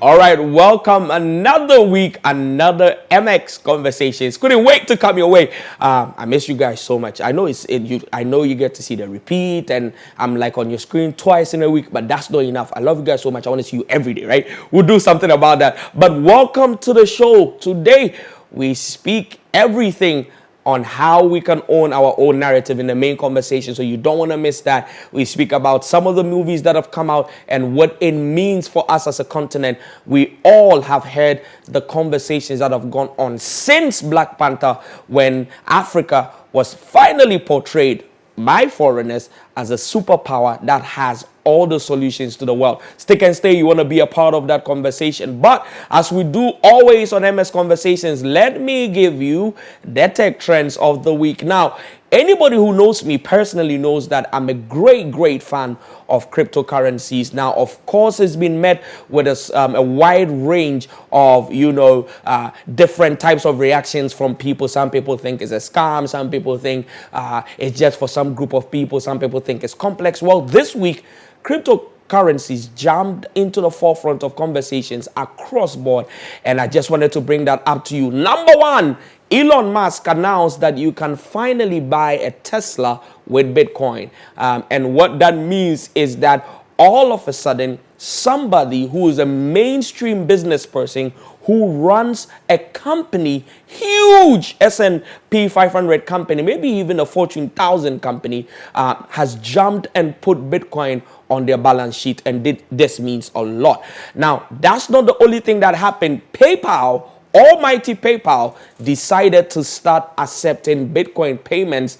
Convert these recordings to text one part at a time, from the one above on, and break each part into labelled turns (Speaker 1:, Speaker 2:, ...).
Speaker 1: All right, welcome another week, another MX Conversations. Couldn't wait to come your way. I miss you guys so much. I know I know you get to see the repeat, and I'm like on your screen twice in a week, but that's not enough. I love you guys so much. I want to see you every day, right? We'll do something about that. But welcome to the show. Today we speak everything on how we can own our own narrative in the main conversation. So you don't want to miss that. We speak about some of the movies that have come out and what it means for us as a continent. We all have heard the conversations that have gone on since Black Panther, when Africa was finally portrayed by foreigners as a superpower that has all the solutions to the world. Stick and stay. You want to be a part of that conversation. But as we do always on MS Conversations, let me give you the tech trends of the week. Now, anybody who knows me personally knows that I'm a great fan of cryptocurrencies. Now, of course, it's been met with a wide range of, different types of reactions from people. Some people think it's a scam. Some people think it's just for some group of people. Some people think it's complex. Well, this week, cryptocurrencies jammed into the forefront of conversations across board. And I just wanted to bring that up to you. Number one, Elon Musk announced that you can finally buy a Tesla with Bitcoin. And what that means is that all of a sudden, somebody who is a mainstream business person who runs a company, huge S&P 500 company, maybe even a Fortune 1000 company, has jumped and put Bitcoin on their balance sheet. And this means a lot. Now, that's not the only thing that happened. PayPal, almighty PayPal, decided to start accepting Bitcoin payments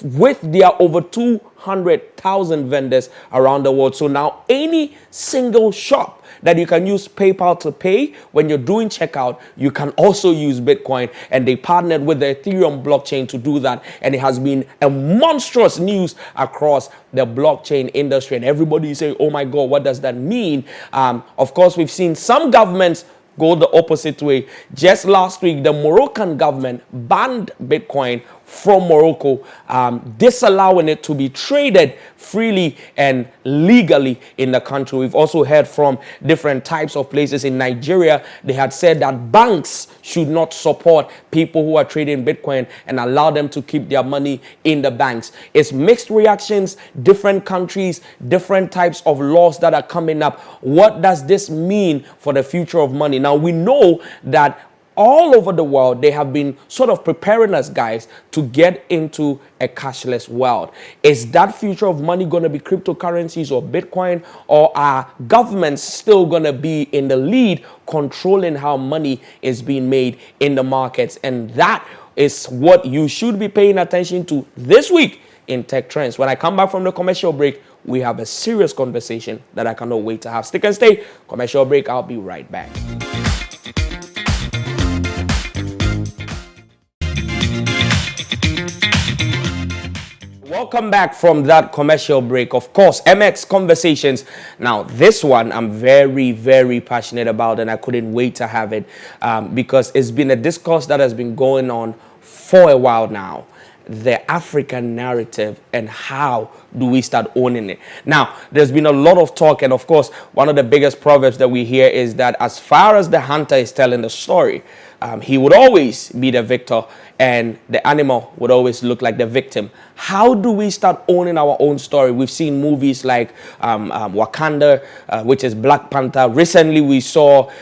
Speaker 1: with their over 200,000 vendors around the world. So now any single shop that you can use PayPal to pay, when you're doing checkout, you can also use Bitcoin. And they partnered with the Ethereum blockchain to do that. And it has been a monstrous news across the blockchain industry. And everybody is saying, oh my God, what does that mean? Of course, we've seen some governments go the opposite way. Just last week, the Moroccan government banned Bitcoin from Morocco, disallowing it to be traded freely and legally in the country. We've also heard from different types of places in Nigeria. They had said that banks should not support people who are trading Bitcoin and allow them to keep their money in the banks. It's mixed reactions, different countries, different types of laws that are coming up. What does this mean for the future of money? Now, we know that all over the world, they have been sort of preparing us, guys, to get into a cashless world. Is that future of money going to be cryptocurrencies or Bitcoin, or are governments still going to be in the lead, controlling how money is being made in the markets? And that is what you should be paying attention to this week in Tech Trends. When I come back from the commercial break, we have a serious conversation that I cannot wait to have. Stick and stay. Commercial break. I'll be right back. Welcome back from that commercial break. Of course, MX Conversations. Now, this one I'm very passionate about, and I couldn't wait to have it because it's been a discourse that has been going on for a while now. The African narrative, and how do we start owning it? Now, there's been a lot of talk, and of course, one of the biggest proverbs that we hear is that as far as the hunter is telling the story, he would always be the victor, and the animal would always look like the victim. How do we start owning our own story? We've seen movies like Wakanda, which is Black Panther. Recently, we saw,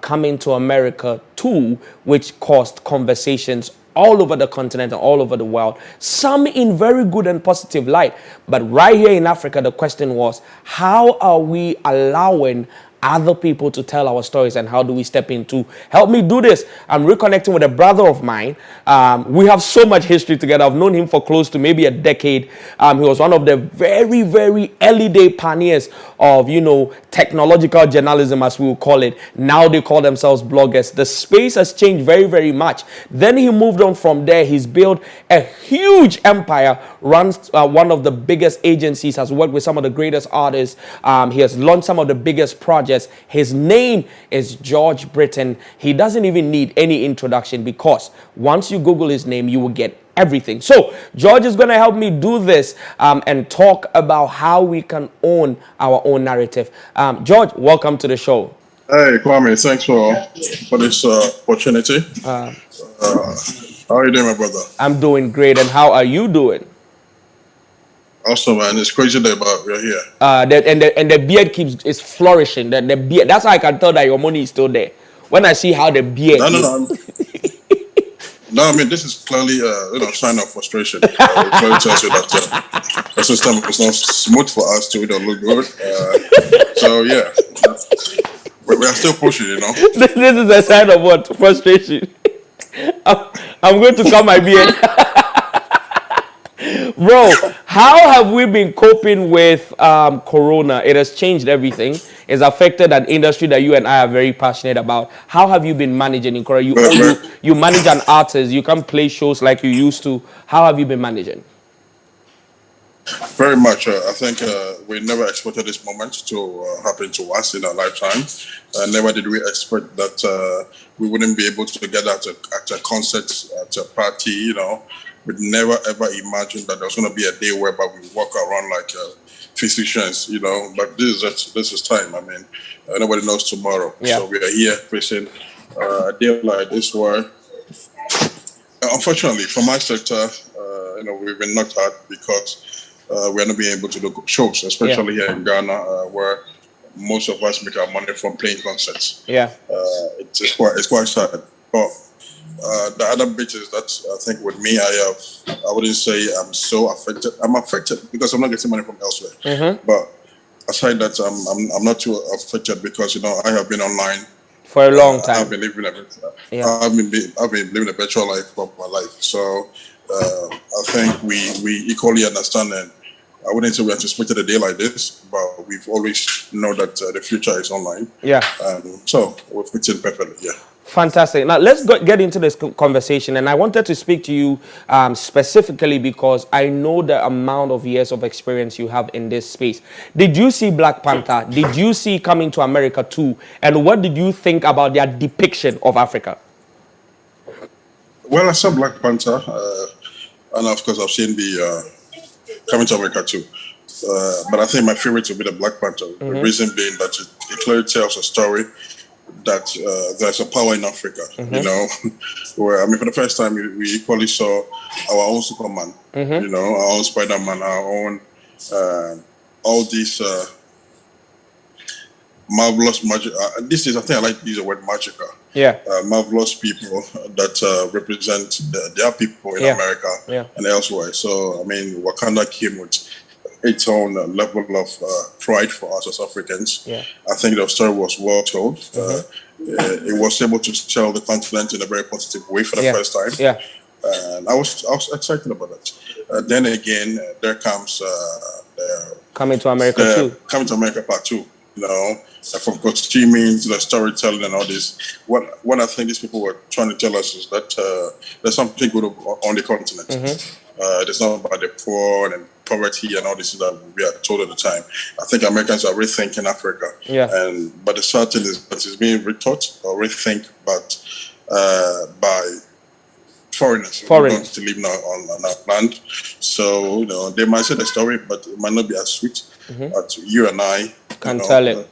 Speaker 1: Coming to America 2, which caused conversations all over the continent and all over the world, some in very good and positive light. But right here in Africa, the question was, how are we allowing other people to tell our stories, and how do we step in to help me do this? I'm reconnecting with a brother of mine. We have so much history together. I've known him for close to maybe a decade. He was one of the very early day pioneers of, technological journalism, as we will call it. Now they call themselves bloggers. The space has changed very much. Then he moved on from there. He's built a huge empire, runs one of the biggest agencies, has worked with some of the greatest artists. He has launched some of the biggest projects. His name is George Britton. He doesn't even need any introduction, because once you Google his name, you will get everything. So George is going to help me do this and talk about how we can own our own narrative. George, welcome to the show.
Speaker 2: Hey, Kwame, thanks for this opportunity.
Speaker 1: Uh,
Speaker 2: Uh, how are you doing, my brother?
Speaker 1: I'm doing great, and how are you doing?
Speaker 2: Awesome, man. It's crazy day, but we're here.
Speaker 1: And the beard keeps is flourishing. The beard. That's how I can tell that your money is still there. When I see how the beard
Speaker 2: No, no,
Speaker 1: is.
Speaker 2: no. No, I mean, this is clearly, sign of frustration. It clearly tells you that the system is not smooth for us to, look good. So, yeah, we are still pushing.
Speaker 1: This is a sign of what? Frustration. I'm, I'm going to cut my beard. Bro, how have we been coping with Corona? It has changed everything. It's affected an industry that you and I are very passionate about. How have you been managing in Korea? You
Speaker 2: But,
Speaker 1: oh, you
Speaker 2: but
Speaker 1: you manage an artist. You can't play shows like you used to. How have you been managing?
Speaker 2: very much, I think we never expected this moment to happen to us in our lifetime. Never did we expect that we wouldn't be able to gather at a concert, at a party. We'd never ever imagined that there was going to be a day whereby we walk around like physicians. But this is time. I mean, nobody knows tomorrow,
Speaker 1: Yeah.
Speaker 2: so we are here facing a day like this where, unfortunately, for my sector, we've been knocked out because we're not being able to do shows,
Speaker 1: Yeah.
Speaker 2: especially here in Ghana, where most of us make our money from playing concerts.
Speaker 1: Yeah.
Speaker 2: It's quite sad. But the other bit is that I think with me, I wouldn't say I'm so affected. I'm affected because I'm not getting money from elsewhere. But aside that, I'm not too affected because I have been online.
Speaker 1: For a long
Speaker 2: I've
Speaker 1: time.
Speaker 2: been living
Speaker 1: Yeah.
Speaker 2: I've been living a virtual life for my life. So I think we equally understand, and I wouldn't say we anticipated a day like this, but we've always know that the future is online.
Speaker 1: Yeah.
Speaker 2: So we're fitting perfectly. Yeah.
Speaker 1: Fantastic. Now let's get into this conversation, and I wanted to speak to you specifically because I know the amount of years of experience you have in this space. Did you see Black Panther? Did you see Coming to America too? And what did you think about their depiction of Africa?
Speaker 2: Well, I saw Black Panther, and of course I've seen the Coming to America too. But I think my favorite would be the Black Panther. The reason being that it clearly tells a story that there's a power in Africa. Where for the first time we equally saw our own Superman. Our own Spider-Man, our own all these marvelous magic. This is I think I like to use the word magical.
Speaker 1: Yeah.
Speaker 2: Marvelous people that represent their people in America and elsewhere. So Wakanda came with its own level of pride for us as Africans.
Speaker 1: Yeah.
Speaker 2: I think the story was well told. It was able to tell the continent in a very positive way for the first time.
Speaker 1: Yeah.
Speaker 2: And I was excited about that. Then again, there comes
Speaker 1: Coming to America too.
Speaker 2: Coming to America Part 2. From costuming to the storytelling and all this. What I think these people were trying to tell us is that there's something good on the continent. It's not about the poor and poverty and all this that we are told at the time. I think Americans are rethinking Africa.
Speaker 1: Yeah.
Speaker 2: But the certain is that it's being retaught or rethink, but by foreigners who are going to live now on our land. So they might say the story, but it might not be as sweet as you and I
Speaker 1: can tell it.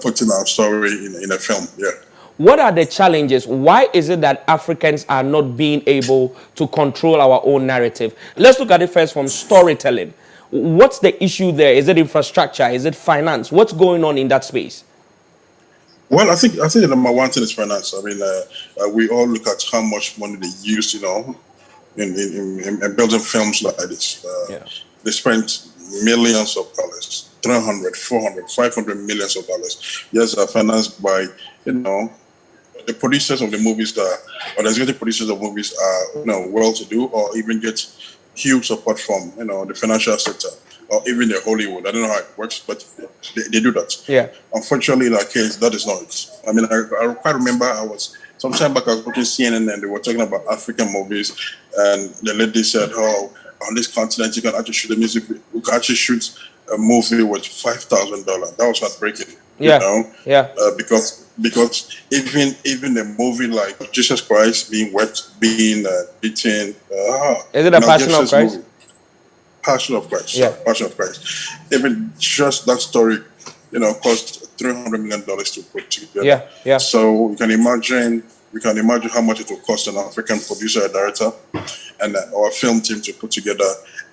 Speaker 2: Putting our story in a film. Yeah.
Speaker 1: What are the challenges? Why is it that Africans are not being able to control our own narrative? Let's look at it first from storytelling. What's the issue there? Is it infrastructure? Is it finance? What's going on in that space?
Speaker 2: Well, I think the number one thing is finance. We all look at how much money they use, in building films like this. They spent millions of dollars, 300, 400, 500 millions of dollars. Yes, are financed by, the producers of the movies or the executive producers of movies are, well-to-do or even get huge support from, the financial sector or even the Hollywood. I don't know how it works, but they do that.
Speaker 1: Yeah.
Speaker 2: Unfortunately, in our case, that is not it. I quite remember some time back I was watching CNN and they were talking about African movies, and the lady said, "Oh, on this continent you can actually shoot a music. You can actually shoot a movie with $5,000. That was heartbreaking.
Speaker 1: Yeah.
Speaker 2: Because even a movie like Jesus Christ being wept, being beaten.
Speaker 1: Is it a Passion of Christ?
Speaker 2: Movie. Passion of Christ.
Speaker 1: Yeah.
Speaker 2: Passion of Christ. Even just that story, cost $300 million to put together.
Speaker 1: Yeah, yeah.
Speaker 2: So you can imagine how much it will cost an African producer, a director, and our film team to put together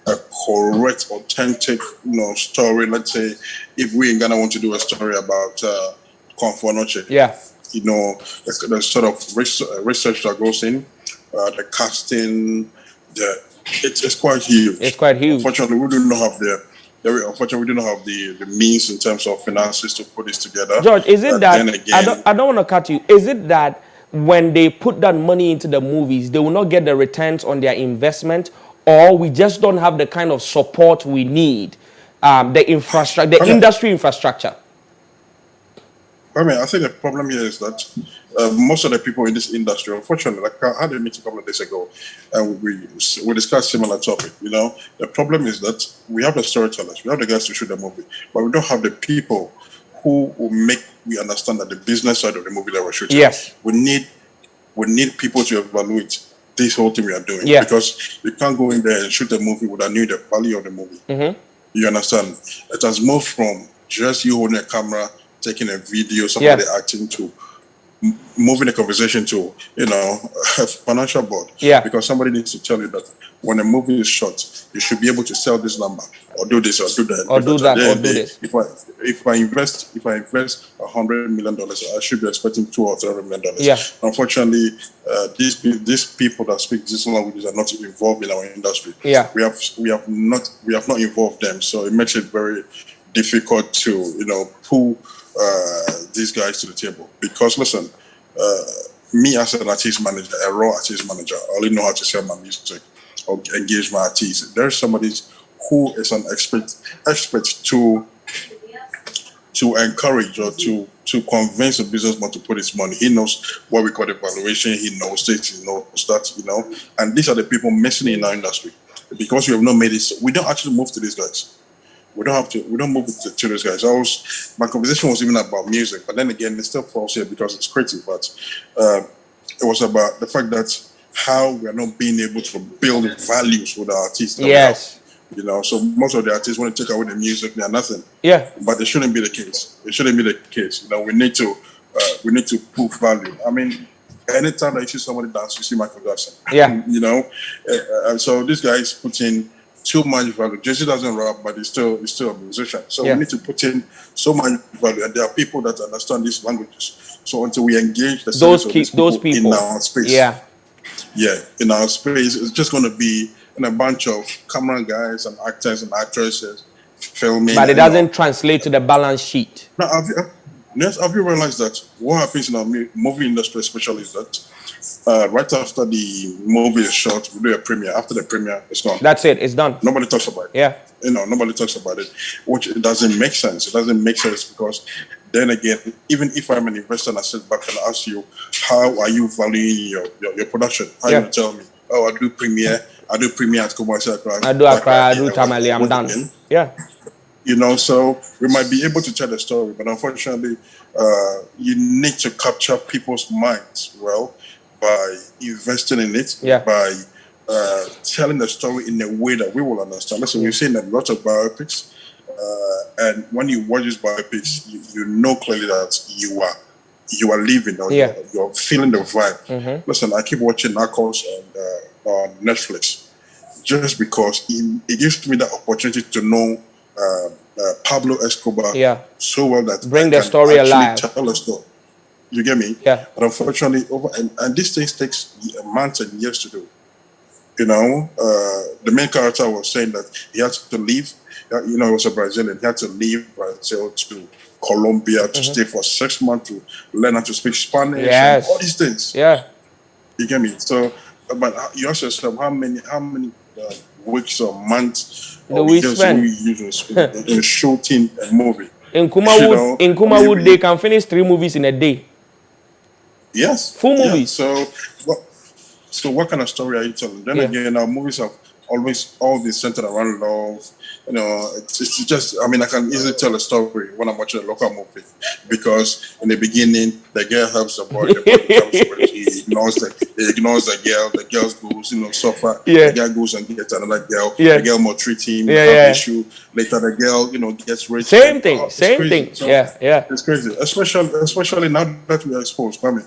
Speaker 2: a correct, authentic, story. Let's say if we in Ghana want to do a story about Comfort Noche,
Speaker 1: yeah,
Speaker 2: there's sort of research that goes in, the casting, it's quite huge.
Speaker 1: It's quite huge.
Speaker 2: Unfortunately, we do not have the means in terms of finances to put this together.
Speaker 1: George, is it that
Speaker 2: then again,
Speaker 1: I don't want to cut you? Is it that when they put that money into the movies, they will not get the returns on their investment, or we just don't have the kind of support we need, the infrastructure, the industry infrastructure?
Speaker 2: I think the problem here is that most of the people in this industry, unfortunately, like I had a meeting a couple of days ago, and we discussed similar topic. The problem is that we have the storytellers, we have the guys to shoot the movie, but we don't have the people who will make we understand that the business side of the movie that we're shooting.
Speaker 1: Yes,
Speaker 2: we need people to evaluate this whole thing we are doing.
Speaker 1: Yeah.
Speaker 2: Because you can't go in there and shoot a movie without knowing the value of the movie.
Speaker 1: Mm-hmm.
Speaker 2: You understand? It has moved from just you holding a camera, taking a video, somebody acting, to moving the conversation to a financial board.
Speaker 1: Yeah.
Speaker 2: Because somebody needs to tell you that when a movie is shot, you should be able to sell this number, or do this, or do that,
Speaker 1: or do that, or do this.
Speaker 2: If I invest $100 million, I should be expecting $200 or $300 million.
Speaker 1: Yeah.
Speaker 2: Unfortunately, these people that speak these languages are not involved in our industry.
Speaker 1: Yeah.
Speaker 2: We have not involved them, so it makes it very difficult to pull these guys to the table. Because listen, me as an artist manager, a raw artist manager, I only know how to sell my music or engage my artists. There's somebody who is an expert to encourage or to convince a businessman to put his money. He knows what we call evaluation. He knows this, he knows that, and these are the people missing in our industry. Because we have not made it, we don't actually move to these guys. We don't move to these guys. My conversation was even about music, but then again, it still falls here because it's creative. But it was about the fact that how we are not being able to build values with our artists.
Speaker 1: Yes.
Speaker 2: So most of the artists want to take away the music, they are nothing.
Speaker 1: Yeah.
Speaker 2: But it shouldn't be the case. It shouldn't be the case. We need to put value. I mean, anytime that you see somebody dance, you see Michael Jackson.
Speaker 1: Yeah.
Speaker 2: And so this guy is putting too much value. Jay-Z doesn't rap, but he's still a musician. So we need to put in so much value, and there are people that understand these languages. So until we engage those people in our space, in our space, it's just going to be a bunch of camera guys and actors and actresses filming.
Speaker 1: But it doesn't translate to the balance sheet.
Speaker 2: Now, have you realized that what happens in our movie industry, especially, is that right after the movie is shot, we do a premiere. After the premiere, it's gone.
Speaker 1: That's it. It's done.
Speaker 2: Nobody talks about it.
Speaker 1: Yeah.
Speaker 2: Nobody talks about it, which it doesn't make sense. It doesn't make sense because then again, even if I'm an investor and I sit back and ask you, how are you valuing your production? How you tell me, oh, I do premiere at commercial.
Speaker 1: I do Accra, I do Tamale, I'm done. Yeah.
Speaker 2: So we might be able to tell the story, but unfortunately, you need to capture people's minds by investing in it, by telling the story in a way that we will understand. Listen, we've seen a lot of biopics, and when you watch these biopics, you know clearly that you are living, or you're feeling the vibe.
Speaker 1: Mm-hmm.
Speaker 2: Listen, I keep watching Narcos on Netflix just because it gives me the opportunity to know Pablo Escobar so well that
Speaker 1: bring the story alive.
Speaker 2: Tell a story. You get me?
Speaker 1: Yeah.
Speaker 2: But unfortunately, and these things takes months and years to do. The main character was saying that he had to leave. He was a Brazilian. He had to leave Brazil to Colombia to stay for 6 months to learn how to speak Spanish. And all these things. Yeah. You get me? So, but you ask yourself, how many weeks or months
Speaker 1: we spend
Speaker 2: in shooting a movie?
Speaker 1: In Kumawood, they can finish 3 movies in a day.
Speaker 2: Yes.
Speaker 1: Full movies.
Speaker 2: So what kind of story are you telling? Then again, our movies have always centered around love, You know, it's just, I mean, I can easily tell a story when I'm watching a local movie, because in the beginning, the girl helps the boy becomes rich, he ignores the girl goes, suffer,
Speaker 1: Yeah.
Speaker 2: the guy goes and gets another girl,
Speaker 1: Yeah.
Speaker 2: the girl maltreats him,
Speaker 1: Yeah,
Speaker 2: have
Speaker 1: yeah.
Speaker 2: issue, later the girl, gets rich.
Speaker 1: Same
Speaker 2: And,
Speaker 1: thing.
Speaker 2: it's
Speaker 1: Same
Speaker 2: crazy.
Speaker 1: thing.
Speaker 2: So
Speaker 1: Yeah, yeah.
Speaker 2: it's crazy, especially now that we are exposed, I mean,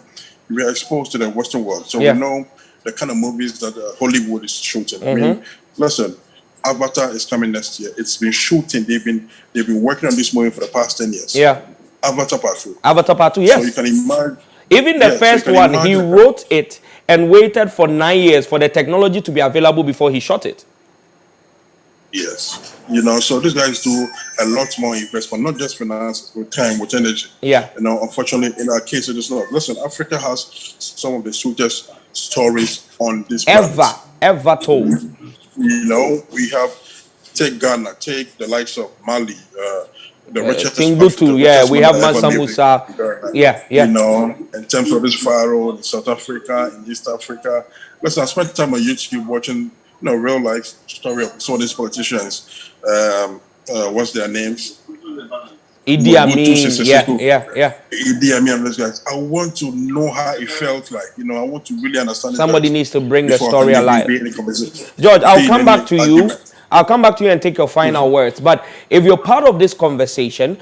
Speaker 2: we are exposed to the Western world, so
Speaker 1: Yeah.
Speaker 2: we know the kind of movies that Hollywood is shooting. I mean, listen, Avatar is coming next year. It's been shooting. They've been working on this movie for the past 10 years.
Speaker 1: Yeah.
Speaker 2: Avatar Part 2.
Speaker 1: Avatar Part 2,
Speaker 2: So you
Speaker 1: yes.
Speaker 2: can imagine.
Speaker 1: Even the
Speaker 2: Yeah, so you
Speaker 1: first
Speaker 2: can
Speaker 1: one, he
Speaker 2: imagine.
Speaker 1: wrote it and waited for 9 years for the technology to be available before he shot it.
Speaker 2: Yes. So these guys do a lot more investment, not just finance, with time, with energy.
Speaker 1: Yeah.
Speaker 2: Unfortunately, in our case, it is not. Listen, Africa has some of the sweetest stories on this
Speaker 1: Ever,
Speaker 2: planet.
Speaker 1: ever told.
Speaker 2: We have, take Ghana, take the likes of Mali, the
Speaker 1: Timbuktu,
Speaker 2: the
Speaker 1: yeah.
Speaker 2: richest
Speaker 1: We
Speaker 2: man
Speaker 1: have
Speaker 2: that ever
Speaker 1: Mansa
Speaker 2: lived
Speaker 1: Musa.
Speaker 2: in Ghana.
Speaker 1: Yeah, yeah.
Speaker 2: In terms of this Pharaoh in South Africa, in East Africa. Listen, I spent time on YouTube watching, real life story of some of these politicians. What's their names?
Speaker 1: Idi
Speaker 2: Mobutu
Speaker 1: Amin,
Speaker 2: Sese
Speaker 1: yeah,
Speaker 2: Seko,
Speaker 1: yeah, yeah.
Speaker 2: Idi Amin, and those guys. I want to know how it felt like. I want to really understand these
Speaker 1: Somebody
Speaker 2: guys
Speaker 1: needs to bring the
Speaker 2: before I
Speaker 1: story
Speaker 2: can even be
Speaker 1: alive.
Speaker 2: in any conversation,
Speaker 1: George, I'll
Speaker 2: be in
Speaker 1: come
Speaker 2: any
Speaker 1: back to you.
Speaker 2: argument.
Speaker 1: I'll come back to you and take your final words. But if you're part of this conversation,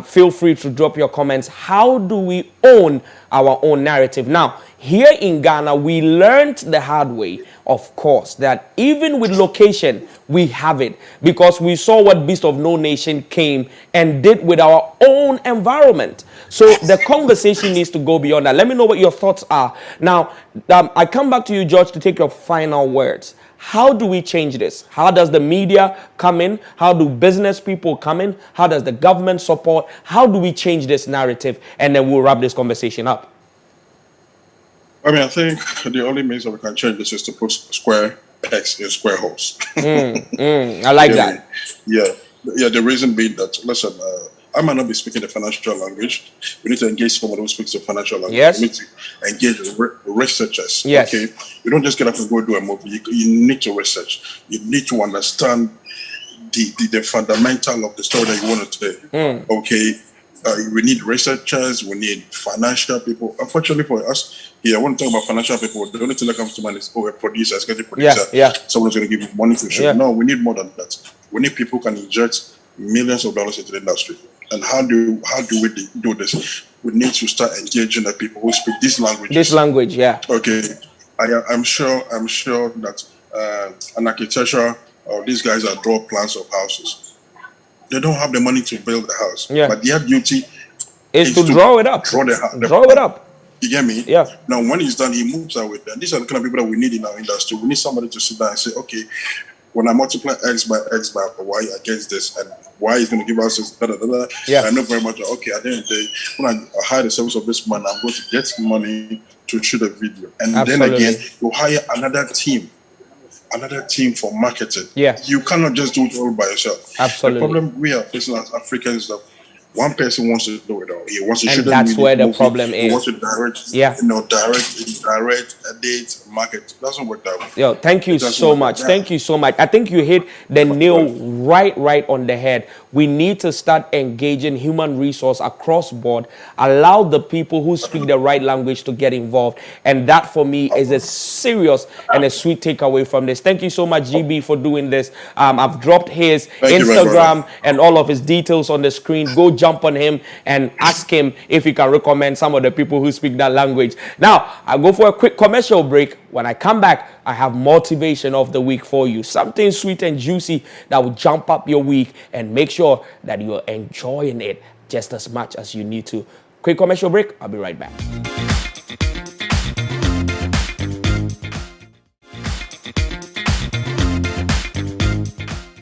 Speaker 1: feel free to drop your comments. How do we own our own narrative? Now, here in Ghana, we learned the hard way, of course, that even with location, we have it. Because we saw what Beast of No Nation came and did with our own environment. So the conversation needs to go beyond that. Let me know what your thoughts are. Now, I come back to you, George, to take your final words. How do we change this? How does the media come in? How do business people come in? How does the government support? How do we change this narrative? And then we'll wrap this conversation up.
Speaker 2: I mean, I think the only means that we can change this is to put square pegs in square holes.
Speaker 1: I like that.
Speaker 2: Yeah. The reason being that, listen, I might not be speaking the financial language. We need to engage someone who speaks the financial language.
Speaker 1: Yes.
Speaker 2: We need to engage researchers.
Speaker 1: Yes.
Speaker 2: Okay. You don't just get up and go do a movie. You need to research. You need to understand the fundamental of the story that you want to tell. Okay. We need researchers, we need financial people. Unfortunately for us, I want to talk about financial people. The only thing that comes to mind is, a producer, executive producer.
Speaker 1: Yeah.
Speaker 2: Someone's going to give you money to shoot. No, we need more than that. We need people who can inject millions of dollars into the industry. And how do we do this? We need to start engaging the people who speak this language.
Speaker 1: This language, yeah.
Speaker 2: Okay. I'm sure that an architecture or these guys that draw plans of houses, they don't have the money to build the house.
Speaker 1: Yeah.
Speaker 2: But their duty
Speaker 1: is to draw it up.
Speaker 2: Draw
Speaker 1: it up.
Speaker 2: You get me?
Speaker 1: Yeah.
Speaker 2: Now, when he's done, he moves out with them. These are the kind of people that we need in our industry. We need somebody to sit down and say, okay, when I multiply X by Y against this, and Y is going to give us this,
Speaker 1: Yeah.
Speaker 2: I know very much, okay, at the end of the day, when I hire the service of this man, I'm going to get money to shoot a video. And
Speaker 1: Absolutely.
Speaker 2: then again, you hire another team for marketing.
Speaker 1: Yeah.
Speaker 2: You cannot just do it all by yourself.
Speaker 1: Absolutely.
Speaker 2: The problem we are facing as Africans is that one person wants to do it all. He wants to shoot
Speaker 1: and that's where the problem
Speaker 2: He wants to direct, direct, edit, market. It doesn't work that way.
Speaker 1: Yo, thank you so much. Thank you so much. I think you hit the nail right on the head. We need to start engaging human resource across board, allow the people who speak the right language to get involved. And that for me is a serious and a sweet takeaway from this. Thank you so much, GB, for doing this. I've dropped his Instagram and all of his details on the screen. Go jump on him and ask him if he can recommend some of the people who speak that language. Now, I'll go for a quick commercial break. When I come back, I have motivation of the week for you. Something sweet and juicy that will jump up your week and make sure that you're enjoying it just as much as you need to. Quick commercial break. I'll be right back.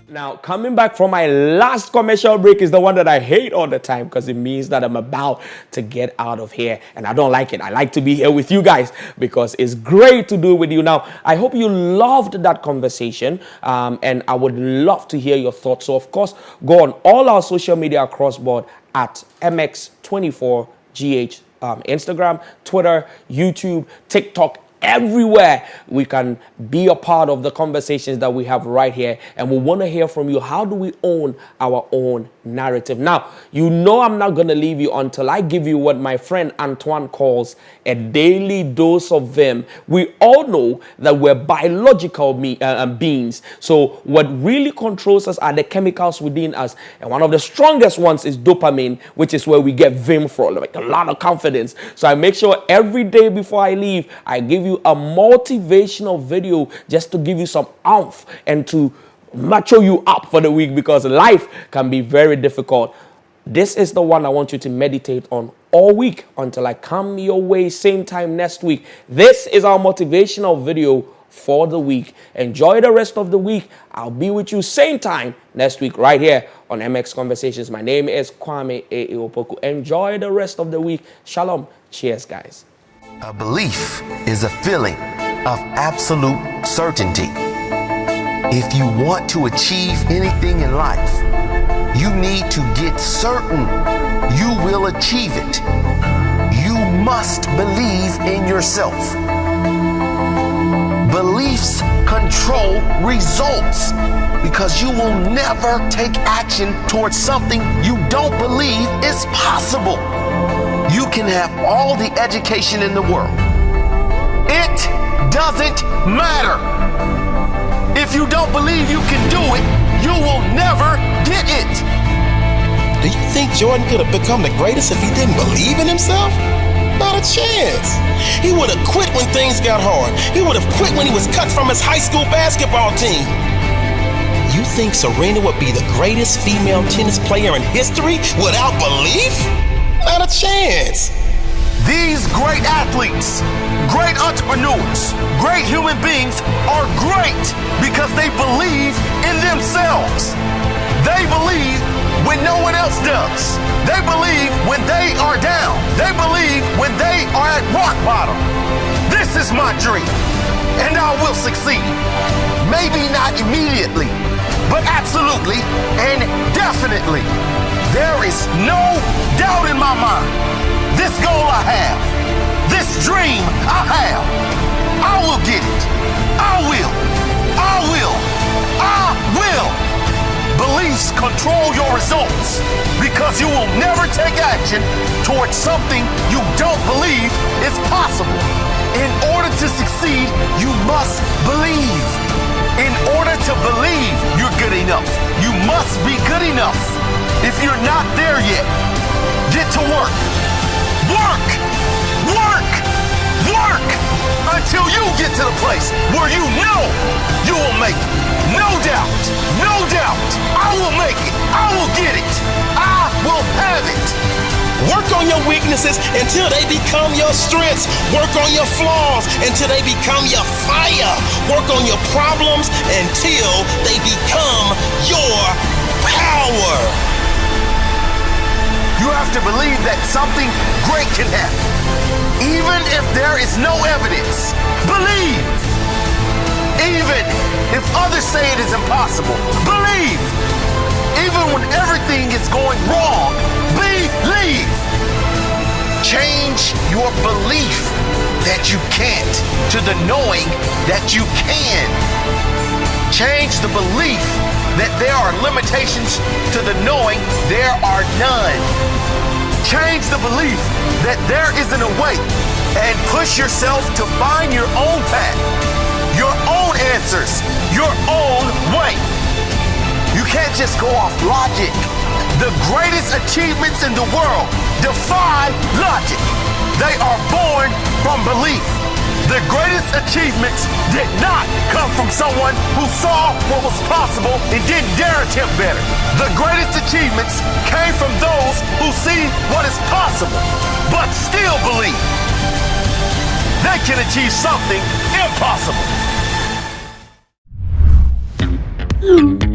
Speaker 1: Now, coming back from my last commercial break is the one that I hate all the time because it means that I'm about to get out of here and I don't like it. I like to be here with you guys because it's great to do with you. Now, I hope you loved that conversation and I would love to hear your thoughts. So, of course, go on all our social media across board at MX24GH, Instagram, Twitter, YouTube, TikTok, everywhere we can be a part of the conversations that we have right here. And we want to hear from you. How do we own our own narrative? Now, you know I'm not going to leave you until I give you what my friend Antoine calls a daily dose of vim. We all know that we're biological beings. So what really controls us are the chemicals within us. And one of the strongest ones is dopamine, which is where we get vim from, like a lot of confidence. So I make sure every day before I leave, I give you a motivational video just to give you some oomph and to macho you up for the week, because life can be very difficult. This is the one I want you to meditate on all week until I come your way same time next week. This is our motivational video for the week. Enjoy the rest of the week. I'll be with you same time next week right here on MX Conversations. My name is Kwame A.A Opoku. Enjoy the rest of the week. Shalom. Cheers, guys.
Speaker 3: A belief is a feeling of absolute certainty. If you want to achieve anything in life, you need to get certain you will achieve it. You must believe in yourself. Beliefs control results, because you will never take action towards something you don't believe is possible. You can have all the education in the world. It doesn't matter. If you don't believe you can do it, you will never get it.
Speaker 4: Do you think Jordan could have become the greatest if he didn't believe in himself? Not a chance. He would have quit when things got hard. He would have quit when he was cut from his high school basketball team. You think Serena would be the greatest female tennis player in history without belief? Not a chance.
Speaker 3: These great athletes, great entrepreneurs, great human beings are great because they believe in themselves. They believe when no one else does. They believe when they are down. They believe when they are at rock bottom. This is my dream, and I will succeed. Maybe not immediately, but absolutely and definitely. There is no doubt in my mind. This goal I have, this dream I have, I will get it. I will. I will. I will. Beliefs control your results, because you will never take action towards something you don't believe is possible. In order to succeed, you must believe. In order to believe you're good enough, you must be good enough. If you're not there yet, get to work. Work! Work! Work! Until you get to the place where you know you will make it. No doubt. No doubt. I will make it. I will get it. I will have it.
Speaker 4: Work on your weaknesses until they become your strengths. Work on your flaws until they become your fire. Work on your problems until they become your power.
Speaker 3: You have to believe that something great can happen. Even if there is no evidence, believe. Even if others say it is impossible, believe. Even when everything is going wrong, believe. Change your belief that you can't to the knowing that you can. Change the belief that there are limitations to the knowing there are none. Change the belief that there isn't a way, and push yourself to find your own path, your own answers, your own way. You can't just go off logic. The greatest achievements in the world defy logic. They are born from belief. The greatest achievements did not come from someone who saw what was possible and didn't dare attempt better. The greatest achievements came from those who see what is possible, but still believe they can achieve something impossible.
Speaker 5: Mm-hmm.